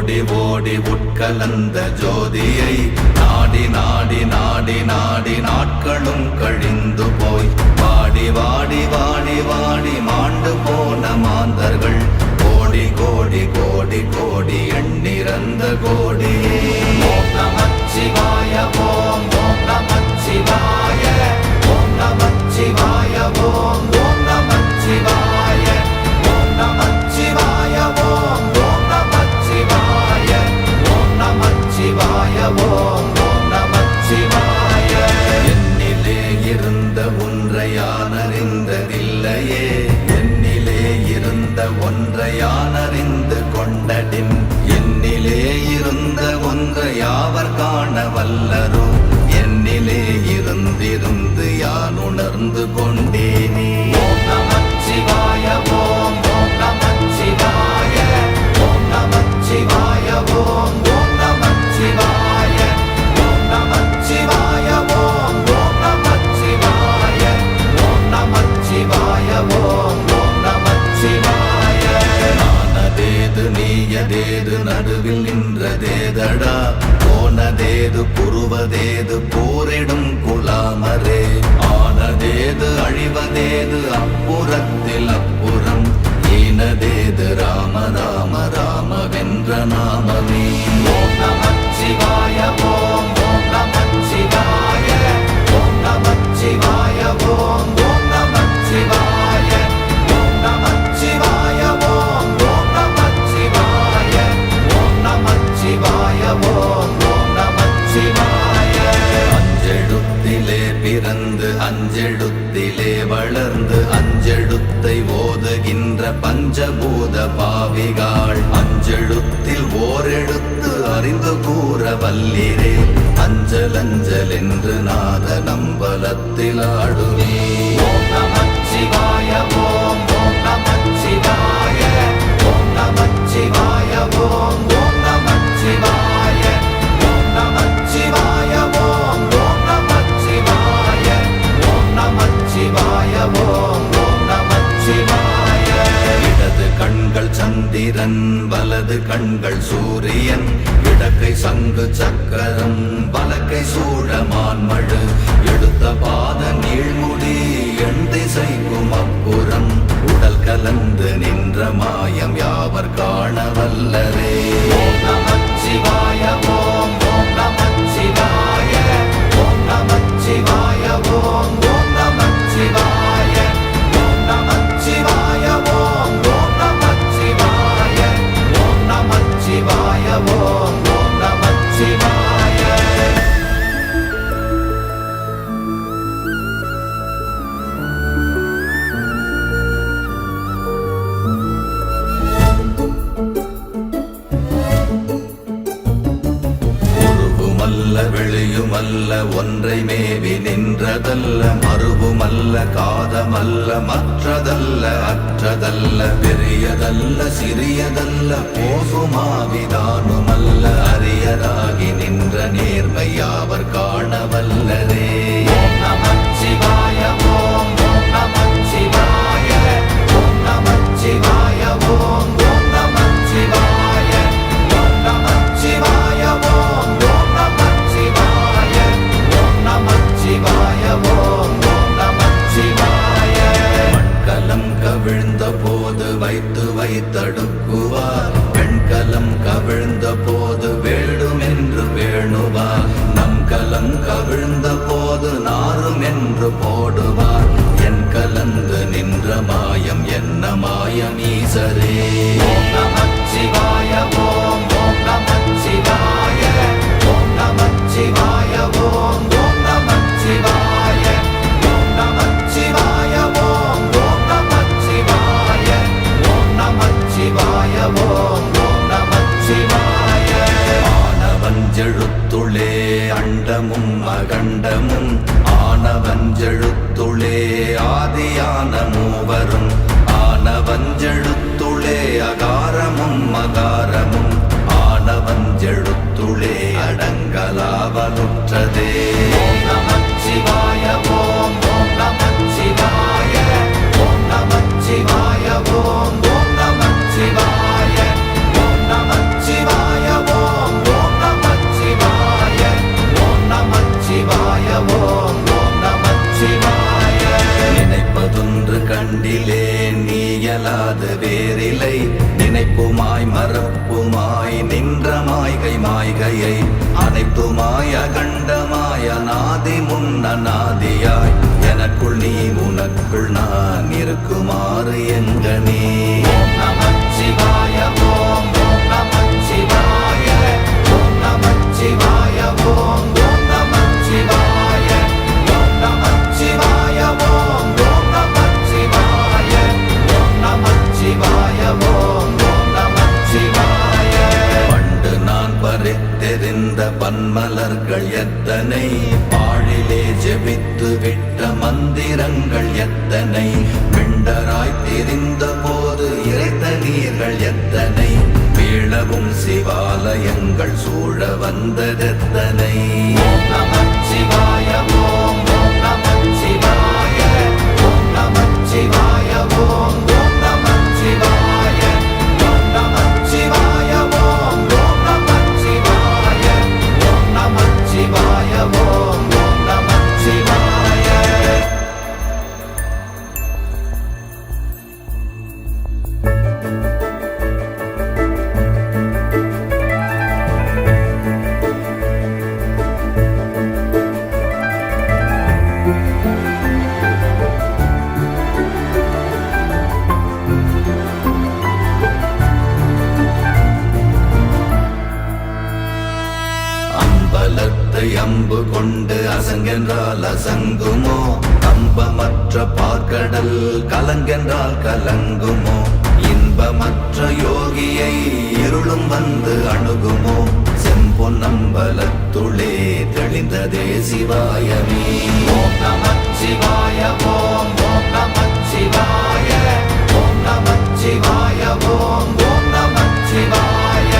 ஓடி ஓடி உட்கலந்த ஜோதியை நாடி நாடி நாடி நாடி நாட்களும் கழிந்து போய் வாடி வாடி வாடி வாடி மாண்டு போன மாந்தர்கள் கோடி கோடி கோடி கோடி எண்ணிறந்த கோடி. ஓம் நமச்சிவாய ஓம் ஓம் நமச்சிவாய ஓம் நமச்சிவாய ஓம் ஓம் நமச்சிவாய ஓம் நமச்சிவாய ஓம் ஓம் நமச்சிவாய ஓம் நமச்சிவாய ஓம் ஓம் நமச்சிவாய. என்னிலே இருந்த ஒன்றை யான் அறிந்ததில்லையே, என்னிலே இருந்த ஒன்றை யான் அறிந்து கொண்டடின், என்னிலே இருந்த ஒன்றை யாவர் காண வல்லரோ, என்னிலே இருந்திருந்து யான் உணர்ந்து கொண்டேனே. ஓம் நமச்சிவாய ஓம் ஓம் நமச்சிவாய ஓம் நமச்சிவாய ஓம் ஓம் நமச்சிவாய ஓம் நமச்சிவாய ஓம் ஓம் நமச்சிவாய ஓம் நமச்சிவாய ஓம் ஓம் நமச்சிவாய. நானதேது நீயதேது நடுவில் நின்றதேதடா, போனதேது புருவதேது போரிடும் குலாமரே, ஆனதேது அழிவதேது அப்புறத்தில் அப்புறம், ஈனதேது ராம ராம ராமவென்ற நாமமே. ஓம் நமச்சிவாய ஓம் ஓம் நமச்சிவாய ஓம் நமச்சிவாய ஓம் ஓம் நமச்சிவாய ஓம் நமச்சிவாய ஓம் ஓம் நமச்சிவாய ஓம் நமச்சிவாய ஓம் ஓம் நமச்சிவாய. அஞ்செழுத்திலே பிறந்து அஞ்செழுத்திலே வளர்ந்து அஞ்செழுத்தை ஓதுகின்ற பஞ்சபூத பாவிகாள், அஞ்செழுத்தில் ஓரெழுத்து அறிந்து கூற வல்லிரே, அஞ்சல் அஞ்சல் என்று நாத நம்பலத்தில் ஆடுமே. ஓம் நமச்சிவாய ஓம் ஓம் நமச்சிவாய ஓம் நமச்சிவாய ஓம் ஓம் நமச்சிவாய ஓம் நமச்சிவாய ஓம் ஓம் நமச்சிவாய ஓம் நமச்சிவாய ஓம் ஓம் நமச்சிவாய. இடது கண்கள் சந்திரன் வலது கண்கள் சூரியன், இடக்கை சங்கு சக்கரம் வலக்கை சூழமான்மழு, எடுத்த பாத நீழ்முடி எண் திசைக்கும் அப்புறம், உடல் கலந்து நின்ற மாயம் யாவர் காண வல்லரே. ஓம் நமச்சிவாய ஓம் ஓம் நமச்சிவாய ஓம் நமச்சிவாய ஓம் ஓம் நமச்சிவாய ஓம் நமச்சிவாய ஓம் ஓம் நமச்சிவாய ஓம் நமச்சிவாய ஓம் ஓம் நமச்சிவாய. உருவுமல்ல வெளியுமல்ல ஒன்றை மேவி நின்றதல்ல, மறுவுமல்ல காதமல்ல மற்றதல்ல அற்றதல்ல, பெரியதல்ல சிறியதல்ல போகுமாவிதானுமல்ல, அரியதாகி நின்ற நேர்மை யாவர் காண வல்லரே. ஓம் நமச்சிவாய ஓம் ஓம் நமச்சிவாய ஓம் நமச்சிவாய ஓம் ஓம் நமச்சிவாய ஓம் நமச்சிவாய ஓம் ஓம் நமச்சிவாய ஓம் நமச்சிவாய ஓம் ஓம் நமச்சிவாய. மண்கலம் கவிழ்ந்த போது வைத்து வைத்தடுக்குவார், பெண்கலம் கவிழ்ந்த போது வேடும் என்று வேணுவார், நம் கலம் கவிழ்ந்த போது நாரும் என்று போடுவார், என் கலந்து நின்ற மாயம் என்ன மாயம் ஈசரே. ஓம் நமச்சிவாய ஓம் ஓம் நமச்சிவாய ஓம் நமச்சிவாய ஓம் ஓம் நமச்சிவாய ஓம் நமச்சிவாய ஓம் ஓம் நமச்சிவாய ஓம் நமச்சிவாய ஓம் ஓம் நமச்சிவாய. ஆனவஞ்செழுத்துளே அண்டமும் அகண்டமும், ஆனவஞ்செழுத்துளே ஆதியான மூவரும், ஆனவஞ்செழுத்துளே அகாரமும் அகாரமும், ஆனவஞ்செழுத்துளே அடங்கலாவலுற்றதே. ஓம் நமச்சிவாய ஓம் ஓம் நமச்சிவாய ஓம் நமச்சிவாய ஓம் ஓம் நமச்சிவாய ஓம் நமச்சிவாய இயலாது வேறிலை நினைப்புமாய் மறப்புமாய் நின்ற மாய்கை மாய்கையை அனைத்துமாய் அகண்டமாய் அநாதி முன்னநாதியாய் எனக்குள் நீ உனக்குள் நான் இருக்குமாறு எங்கனே. ஓம் நமச்சிவாய ஓம் ஓம் நமச்சிவாய ஓம் நமச்சிவாய ஓம் ஓம் நமச்சிவாய ஓம் நமச்சிவாய ஓம் ஓம் நமச்சிவாய ஓம் நமச்சிவாய ஓம் ஓம் நமச்சிவாய. பண்டு நான் பறித்தெறிந்த பன்மலர்கள் எத்தனை பாழிலே ஜெபித்து விட்ட மந்திரங்கள் எத்தனை பிண்டராய் தெரிந்த போது இறைத்த நீர்கள் எத்தனை வீழவும் சிவாலயங்கள் சூழ வந்ததெத்தனை. ஓம் நமச்சிவாய ஓம் ஓம் நமச்சிவாய ஓம் நமச்சிவாய ஓம் ஓம் நமச்சிவாய ஓம் நமச்சிவாய ஓம் ஓம் நமச்சிவாய ஓம் நமச்சிவாய ஓம் ஓம் நமச்சிவாய. அம்பலத்தை அம்பு கொண்டு அசங்கென்றால் அசங்குமோ கம்பமற்ற பார்க்கடல் கலங்கென்றால் கலங்குமோ இன்பமற்ற யோகியை இருளும் வந்து அணுகுமோ செம்பொன்னம்பலத்துளே தெளிந்ததே சிவாயமே. ஓம் நமச்சிவாய ஓம் ஓம் நமச்சிவாய ஓம் நமச்சிவாய ஓம் ஓம் நமச்சிவாய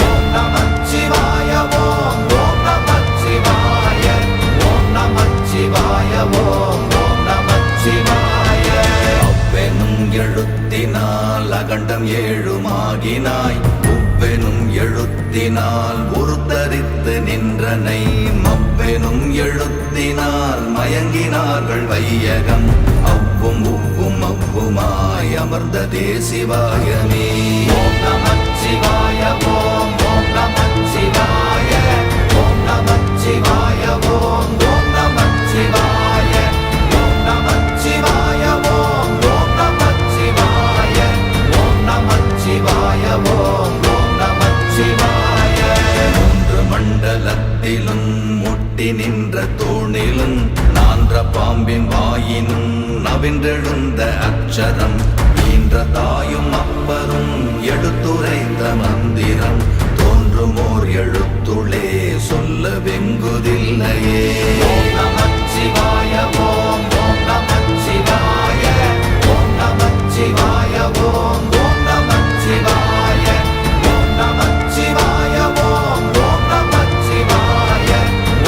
ஓம் நமச்சிவாய ஓம் ஓம் நமச்சிவாய ஓம் நமச்சிவாய ஓம் ஓம் நமச்சிவாய. அவ்வெனும் எழுத்தினால் அகண்டம் ஏழுமாகினாய் உவ்வெனும் எழுத்தினால் உருத்தரித்து நின்றனை மவ்வெனும் எழுத்தினால் மயங்கினார்கள் வையகம் அவ்வும் உவ்வும் அவ்வுமாய் அமர்ந்ததே சிவாயமே. ஓம் நமச்சிவாய ஓம் ஓம் நமச்சிவாய ஓம் நமச்சிவாய ஓம் ஓம் நமச்சிவாய ஓம் நமச்சிவாய ஓம் ஓம் நமச்சிவாய ஓம் நமச்சிவாய ஓம் ஓம் நமச்சிவாய. மூன்று மண்டலத்திலும் முட்டி நின்ற தூணிலும் நான்ற பாம்பின் வாயினும் நவின்றெழுந்த அக்ஷரம் ஈன்ற தாயும் அப்பரும் எடுத்துரைத்த மந்திரம் தோன்றுமோர் எழுத்துளே சொல்ல வெங்குதில்லையே. ஓம் நமச்சிவாய ஓம் ஓம் நமச்சிவாய ஓம் நமச்சிவாய ஓம் ஓம் நமச்சிவாய ஓம் நமச்சிவாய ஓம் ஓம் நமச்சிவாய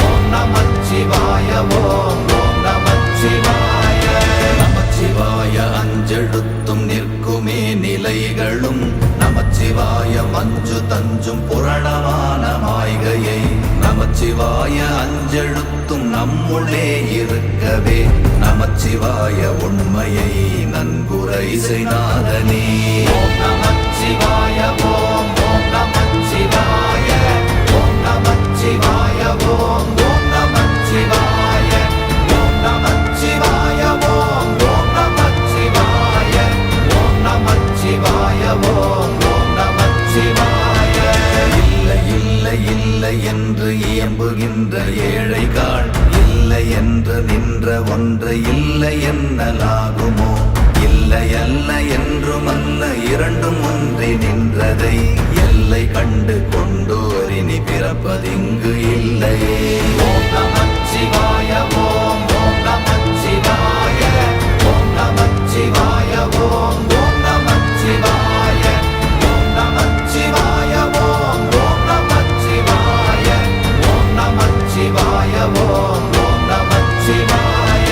ஓம் நமச்சிவாய ஓம் ஓம் நமச்சிவாய. நமச்சிவாய அஞ்செழுத்தும் நிற்குமே நிலைகளும் நமச்சிவாய மஞ்சு தஞ்சும் புரணமான மாய்கையை நமச்சிவாய அஞ்செழுத்தும் நம்முள்ளே இருக்கவே நமச்சிவாய உண்மையை நன்குரை செய்நாதனே. ஓம் நமச்சிவாய ஓம் ஓம் நமச்சிவாய ஓம் நமச்சிவாய ஓம் ஓம் நமச்சிவாய ஓம் நமச்சிவாய ஓம் ஓம் நமச்சிவாய ஓம் நமச்சிவாய ஓம் ஓம் நமச்சிவாய. இல்லை இல்லை இல்லை என்று இயம்புகின்ற ஏழைகாள் இல்லை என்று நின்ற ஒன்று இல்லை என்னலாகுமோ இல்லை அல்ல என்றுமல்ல இரண்டும் ஒன்றி நின்றதை எல்லை கண்டு கொண்டோரினி பிறப்பதிங்கு இல்லையே. ஓம் நமச்சிவாய ஓம் ஓம் நமச்சிவாய ஓம் நமச்சிவாய ஓம் ஓம் நமச்சிவாய ஓம் நமச்சிவாய ஓம் ஓம் நமச்சிவாய ஓம் நமச்சிவாய ஓம் ஓம் நமச்சிவாய.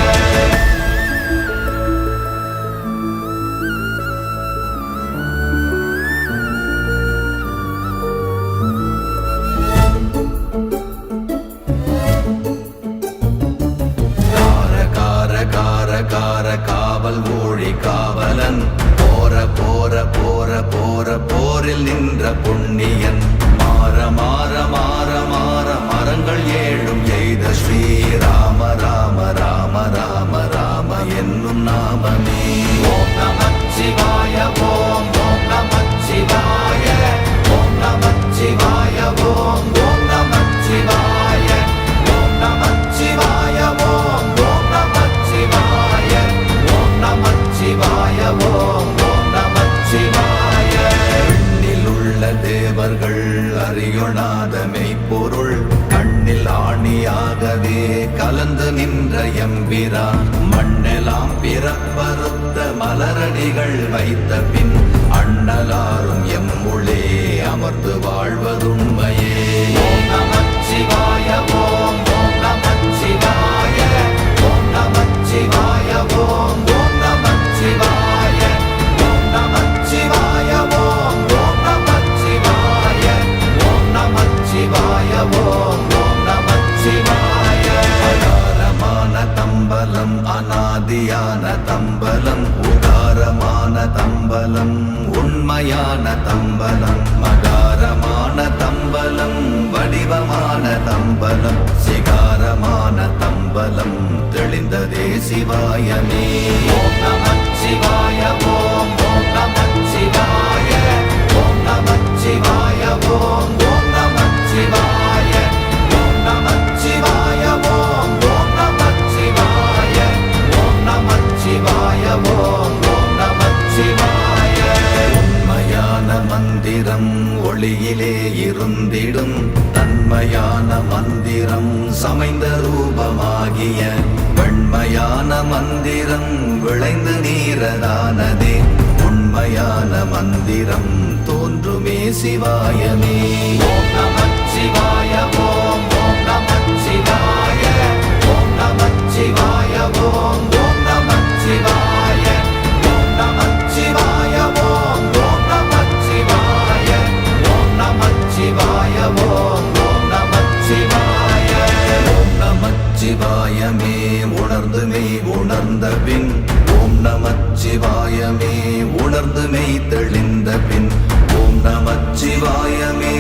மாறில் நின்ற புண்ணியன் மாற மாற மாற மாற மரங்கள் ஏழும் எய்த ஸ்ரீராம ராம ராம ராம ராம என்னும் நாமமே. ஓம் நமச்சிவாய ஓம் ஓம் நமச்சிவாய ஓம் நமச்சிவாய ஓம் ஓம் நமச்சிவாய ஓம் நமச்சிவாய ஓம் ஓம் நமச்சிவாய ஓம் நமச்சிவாய ஓம் ஓம் நமச்சிவாய. எண்ணில் உள்ள தேவர்கள் அறியொணாத மெய்ப்பொருள் கண்ணில் ஆணியாகவே கலந்து நின்ற எம்பிரான் மண்ணெலாம் பிறப்பறுத்த மலரடிகள் வைத்த பின் அண்ணலாரும் எம்முளே அமர்ந்து வாழ்வதுண்மையே. ஓம் நமச்சிவாய ஓம் ஓம் நமச்சிவாய ஓம் நமச்சிவாய ஓம் ஓம் நமச்சிவாய ஓம் நமச்சிவாய ஓம் ஓம் நமச்சிவாய ஓம் நமச்சிவாய ஓம் ஓம் நமச்சிவாய. அகாரமான தம்பலம் அநாதியான தம்பலம் உகாரமான தம்பலம் உண்மையான தம்பலம் மகாரமான தம்பலம் வடிவமான தம்பலம் சிகாரமான தம்பலம் தெளிந்ததே சிவாயமே. ஓம் நமச்சிவாய ஓம் ஓம் நமச்சிவாய ஓம் நமச்சிவாய ஓம் ஓம் நமச்சிவாய ஓம் நமச்சிவாய ஓம் ஓம் நமச்சிவாய ஓம் நமச்சிவாய ஓம் ஓம் நமச்சிவாய. உண்மையான மந்திரம் ஒளியிலே இருந்திடும் தன்மையான மந்திரம் சமைந்த ரூபமாகிய வெண்மையான மந்திரம் விளைந்து நீரதானதே உண்மையான மந்திரம் தோன்றுமே சிவாயமே. ஓம் நமச்சிவாய ஓம் ஓம் நமச்சிவாய ஓம் நமச்சிவாய ஓம் ஓம் நமச்சிவாய ஓம் நமச்சிவாய ஓம் ஓம் நமச்சிவாய ஓம் நமச்சிவாய ஓம் ஓம் நமச்சிவாய. ஓம் நமச்சிவாயமே உணர்ந்து மெய் உணர்ந்த பின் ஓம் நமச்சிவாயமே உணர்ந்து மெய் தெளிந்த பின் ஓம் நமச்சிவாயமே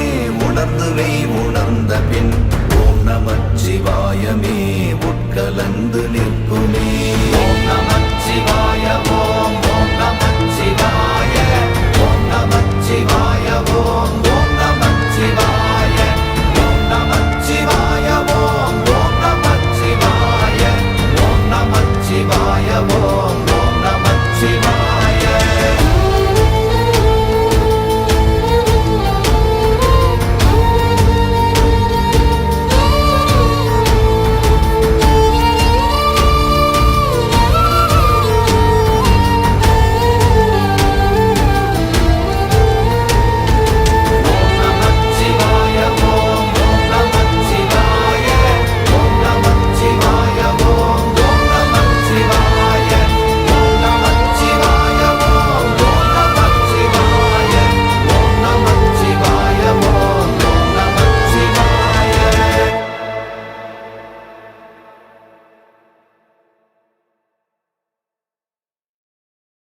உணர்ந்து மெய் உணர்ந்த பின் ஓம் நமச்சிவாயமே உட்கலந்து நிற்குமே.